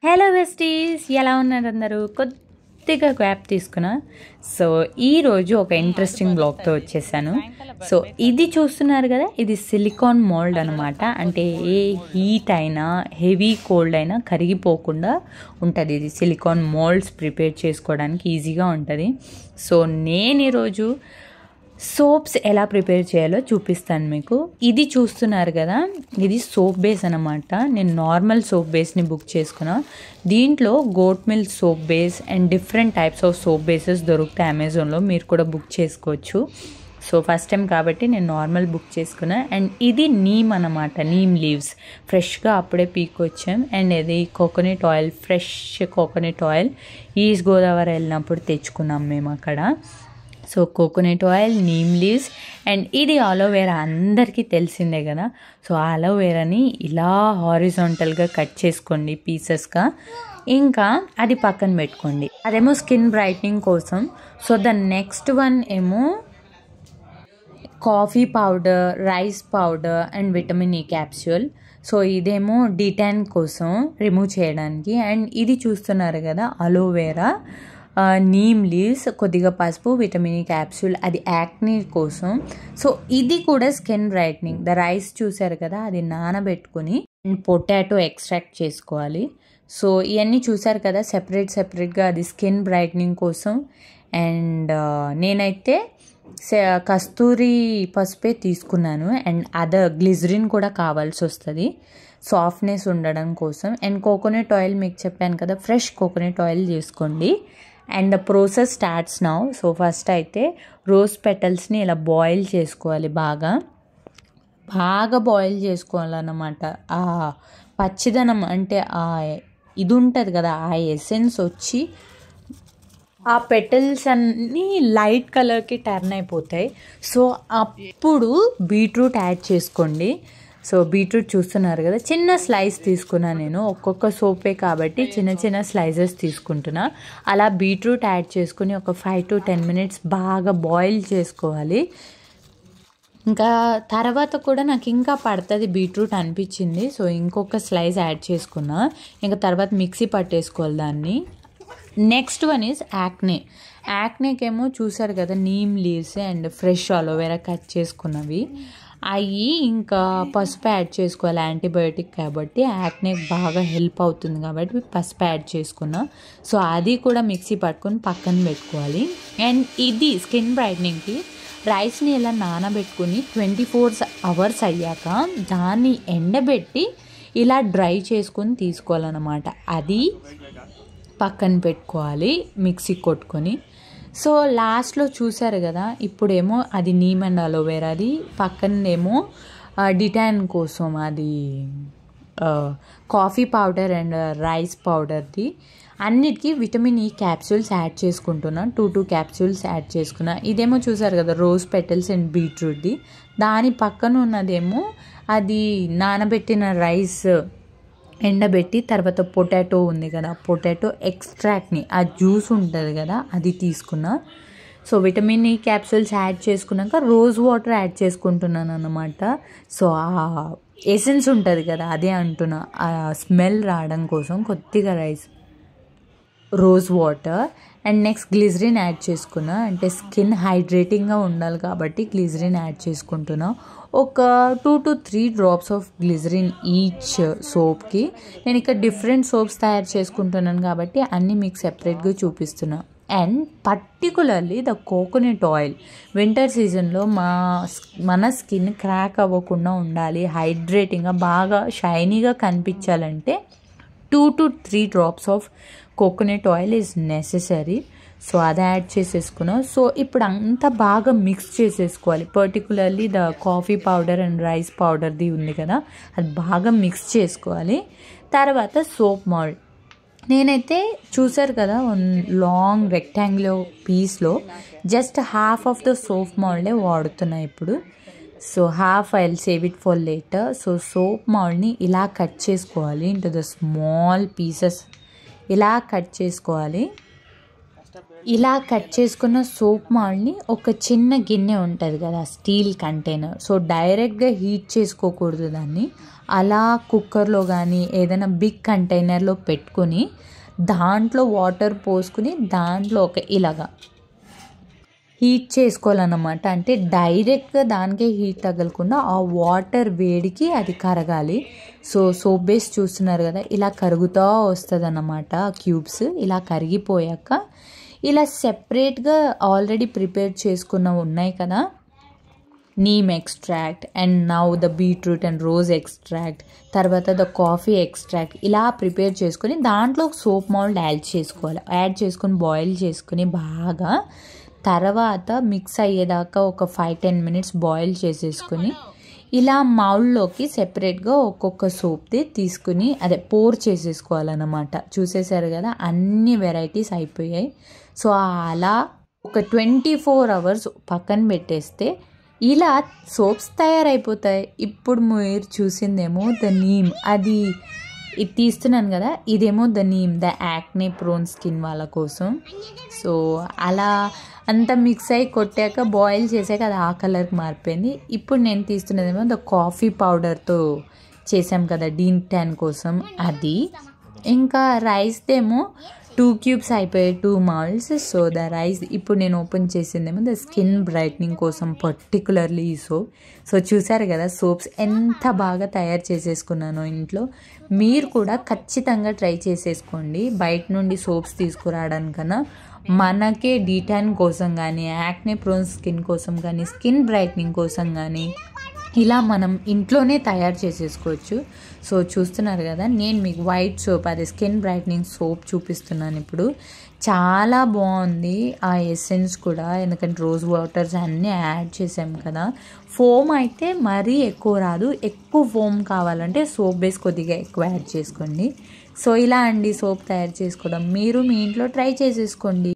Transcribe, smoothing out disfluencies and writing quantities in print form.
Hello besties, ఎలా ఉన్నారు అందరూ? కొద్దిగా గ్యాప్ తీసుకున్నా. సో ఈరోజు ఒక ఇంట్రెస్టింగ్ బ్లాగ్తో వచ్చేసాను. సో ఇది చూస్తున్నారు కదా, ఇది సిలికాన్ మోల్డ్ అనమాట. అంటే ఏ హీట్ అయినా హెవీ కోల్డ్ అయినా కరిగిపోకుండా ఉంటుంది. ఇది సిలికాన్ మోల్డ్స్ ప్రిపేర్ చేసుకోవడానికి ఈజీగా ఉంటుంది. సో నేను ఈరోజు సోప్స్ ఎలా ప్రిపేర్ చేయాలో చూపిస్తాను మీకు. ఇది చూస్తున్నారు కదా, ఇది సోప్ బేస్ అనమాట. నేను నార్మల్ సోప్ బేస్ని బుక్ చేసుకున్నా. దీంట్లో goat milk soap base and different types of soap bases దొరుకుతాయి అమెజాన్లో. మీరు కూడా బుక్ చేసుకోవచ్చు. సో ఫస్ట్ టైం కాబట్టి నేను నార్మల్ బుక్ చేసుకున్నా. అండ్ ఇది నీమ్ అనమాట, నీమ్ లీవ్స్ ఫ్రెష్గా అప్పుడే పీకొచ్చాం. అండ్ ఇది coconut oil, fresh coconut oil east Godavari వెళ్ళినప్పుడు తెచ్చుకున్నాం మేము అక్కడ. So coconut oil, neem leaves and ఇది అలోవెరా అందరికీ తెలిసిందే కదా. సో అలోవెరాని ఇలా హారిజాంటల్గా కట్ చేసుకోండి పీసెస్గా. ఇంకా అది పక్కన పెట్టుకోండి. అదేమో స్కిన్ బ్రైట్నింగ్ కోసం. సో ద నెక్స్ట్ వన్ ఏమో coffee powder, rice powder and vitamin E capsule. So ఇదేమో డిటాన్ కోసం రిమూవ్ చేయడానికి. అండ్ ఇది చూస్తున్నారు కదా, అలోవెరా, నీమ్ లీవ్స్, కొద్దిగా పసుపు, విటమిన్ ఈ క్యాప్సూల్, అది యాక్నీ కోసం. సో ఇది కూడా స్కిన్ బ్రైట్నింగ్. ద రైస్ చూసారు కదా, అది నానబెట్టుకుని పొటాటో ఎక్స్ట్రాక్ట్ చేసుకోవాలి. సో ఇవన్నీ చూసారు కదా, సెపరేట్గా అది స్కిన్ బ్రైట్నింగ్ కోసం. అండ్ నేనైతే కస్తూరి పసుపే తీసుకున్నాను. అండ్ అదర్ గ్లిజరిన్ కూడా కావాల్సి వస్తుంది సాఫ్ట్నెస్ ఉండడం కోసం. అండ్ కోకోనట్ ఆయిల్ మీకు చెప్పాను కదా, ఫ్రెష్ కోకోనట్ ఆయిల్ చేసుకోండి. And the process starts now. So first అయితే రోజ్ పెటల్స్ని ఇలా బాయిల్ చేసుకోవాలి. బాగా బాయిల్ చేసుకోవాలన్నమాట. ఆ పచ్చిదనం అంటే ఇది ఉంటుంది కదా, ఆ ఎసెన్స్ వచ్చి ఆ పెటల్స్ అన్నీ లైట్ కలర్కి టర్న్ అయిపోతాయి. సో అప్పుడు బీట్రూట్ యాడ్ చేసుకోండి. సో బీట్రూట్ చూస్తున్నారు కదా, చిన్న స్లైస్ తీసుకున్నా నేను. ఒక్కొక్క సోపే కాబట్టి చిన్న స్లైసెస్ తీసుకుంటున్నా. అలా బీట్రూట్ యాడ్ చేసుకుని ఒక 5 to 10 minutes బాగా బాయిల్ చేసుకోవాలి. ఇంకా తర్వాత కూడా నాకు ఇంకా పడుతుంది బీట్రూట్ అనిపించింది. సో ఇంకొక స్లైస్ యాడ్ చేసుకున్నా. ఇంకా తర్వాత మిక్సీ పట్టేసుకోవాలి దాన్ని. నెక్స్ట్ వన్ ఈజ్ యాక్నేకేమో చూసారు కదా, neem leaves and fresh aloe vera cut చేసుకున్నవి అవి ఇంకా పసుపు యాడ్ చేసుకోవాలి. యాంటీబయోటిక్ కాబట్టి యాక్నే బాగా హెల్ప్ అవుతుంది కాబట్టి పసుపు యాడ్ చేసుకున్నా. సో అది కూడా మిక్సీ పట్టుకొని పక్కన పెట్టుకోవాలి. అండ్ ఇది స్కిన్ బ్రైట్నింగ్కి రైస్ని ఇలా నానబెట్టుకుని 24 hours అయ్యాక దాన్ని ఎండబెట్టి ఇలా డ్రై చేసుకొని తీసుకోవాలన్నమాట. అది పక్కన పెట్టుకోవాలి మిక్సీ కొట్టుకొని. సో లాస్ట్లో చూసారు కదా, ఇప్పుడేమో అది నీమ్ అండ్ అలోవెరాది, పక్కనేమో డిటాన్ కోసం అది కాఫీ పౌడర్ అండ్ రైస్ పౌడర్ది. అన్నిటికీ విటమిన్ ఈ క్యాప్సూల్స్ యాడ్ చేసుకుంటున్నా. 2 క్యాప్సూల్స్ యాడ్ చేసుకున్నా. ఇదేమో చూసారు కదా, రోజ్ పెటల్స్ అండ్ బీట్రూట్ది. దాని పక్కన ఉన్నదేమో అది నానబెట్టిన రైస్ ఎండబెట్టి తర్వాత పొటాటో ఉంది కదా, పొటాటో ఎక్స్ట్రాక్ట్ని, ఆ జ్యూస్ ఉంటుంది కదా, అది తీసుకున్నా. So vitamin E capsules add చేసుకున్నాక రోజ్ వాటర్ యాడ్ చేసుకుంటున్నాను అన్నమాట. సో ఆ ఎసెన్స్ ఉంటుంది కదా, అదే అంటున్నా, ఆ స్మెల్ రావడం కోసం కొద్దిగా rose water. And next glycerin add చేసుకున్నా. అంటే స్కిన్ హైడ్రేటింగ్గా ఉండాలి కాబట్టి గ్లిజరిన్ యాడ్ చేసుకుంటున్నా. ఒక 2 to 3 drops of glycerine each సోప్కి. నేను ఇక్కడ డిఫరెంట్ సోప్స్ తయారు చేసుకుంటున్నాను కాబట్టి అన్నీ మీకు సెపరేట్గా చూపిస్తున్నా. And particularly the coconut oil winter సీజన్లో మన స్కిన్ క్రాక్ అవ్వకుండా ఉండాలి, హైడ్రేటింగ్గా బాగా షైనీగా కనిపించాలంటే 2 to 3 drops of coconut oil is necessary. So అది యాడ్ చేసేసుకున్నాం. సో ఇప్పుడు అంతా బాగా మిక్స్ చేసేసుకోవాలి. Particularly the coffee powder and rice పౌడర్ది ఉంది కదా, అది బాగా మిక్స్ చేసుకోవాలి. తర్వాత సోప్ మౌల్డ్ నేనైతే చూసారు కదా, long rectangular పీస్లో just half of the soap మౌల్డే వాడుతున్నా ఇప్పుడు. So half I will save it for later. So soap మౌల్డ్ని ఇలా కట్ చేసుకోవాలి ఇంటూ ద స్మాల్ పీసెస్. ఇలా కట్ చేసుకోవాలి. ఇలా కట్ చేసుకున్న సోప్ మాల్ని ఒక చిన్న గిన్నె ఉంటుంది కదా, స్టీల్ కంటైనర్. సో డైరెక్ట్గా హీట్ చేసుకోకూడదు దాన్ని. అలా కుక్కర్లో కానీ ఏదైనా బిగ్ కంటైనర్లో పెట్టుకొని దాంట్లో వాటర్ పోసుకుని దాంట్లో ఇలాగా హీట్ చేసుకోవాలన్నమాట. అంటే డైరెక్ట్గా దానికే హీట్ తగలకుండా ఆ వాటర్ వేడికి అది కరగాలి. సో సోప్ బేస్ చూస్తున్నారు కదా, ఇలా కరుగుతూ వస్తుంది అన్నమాట. క్యూబ్స్ ఇలా కరిగిపోయాక ఇలా సెపరేట్గా ఆల్రెడీ ప్రిపేర్ చేసుకున్నవి ఉన్నాయి కదా, neem extract and now the beetroot and rose extract, తర్వాత ద కాఫీ ఎక్స్ట్రాక్ట్, ఇలా ప్రిపేర్ చేసుకొని దాంట్లో సోప్ మౌల్డ్ యాడ్ చేసుకోవాలి. యాడ్ చేసుకొని బాయిల్ చేసుకుని బాగా తర్వాత మిక్స్ అయ్యేదాకా ఒక 5-10 minutes బాయిల్ చేసేసుకొని ఇలా మౌల్డ్లోకి సెపరేట్గా ఒక్కొక్క సోప్ది తీసుకుని పోర్ చేసేసుకోవాలన్నమాట. చూసేసారు కదా, అన్ని వెరైటీస్ అయిపోయాయి. సో అలా ఒక 24 hours పక్కన పెట్టేస్తే ఇలా సోప్స్ తయారైపోతాయి. ఇప్పుడు మీరు చూసిందేమో ద నీమ్, ఇది తీస్తున్నాను కదా, ఇదేమో the neem, the acne prone skin వాళ్ళ కోసం. సో అలా అంతా మిక్స్ అయ్యి కొట్టాక బాయిల్ చేసాక అది ఆ కలర్కి మారిపోయింది. ఇప్పుడు నేను తీస్తున్నదేమో ద కాఫీ పౌడర్తో చేసాం కదా డీన్ ట్యాన్ కోసం, అది. ఇంకా రైస్దేమో 2 cubes అయిపోయాయి, 2 moules. సో ద రైస్ ఇప్పుడు నేను ఓపెన్ చేసిందేమో ద స్కిన్ బ్రైట్నింగ్ కోసం, పర్టికులర్లీ ఈ సోప్. సో చూసారు కదా సోప్స్ ఎంత బాగా తయారు చేసేసుకున్నానో ఇంట్లో. మీరు కూడా ఖచ్చితంగా ట్రై చేసేసుకోండి. బయట నుండి సోప్స్ తీసుకురావడానికన్నా మనకే డీటాన్ కోసం కానీ, యాక్నే ప్రోన్ స్కిన్ కోసం కానీ, స్కిన్ బ్రైట్నింగ్ కోసం కానీ ఇలా మనం ఇంట్లోనే తయారు చేసేసుకోవచ్చు. సో చూస్తున్నారు కదా, నేను మీకు white soap, skin brightening soap చూపిస్తున్నాను ఇప్పుడు. చాలా బాగుంది ఆ ఎసెన్స్ కూడా, ఎందుకంటే రోజ్ వాటర్స్ అన్నీ యాడ్ చేసాం కదా. ఫోమ్ అయితే మరీ ఎక్కువ రాదు. ఎక్కువ ఫోమ్ కావాలంటే సోప్ బేస్ కొద్దిగా ఎక్కువ యాడ్ చేసుకోండి. సో ఇలా అండి సోప్ తయారు చేసుకోవడం. మీరు మీ ఇంట్లో ట్రై చేసేసుకోండి.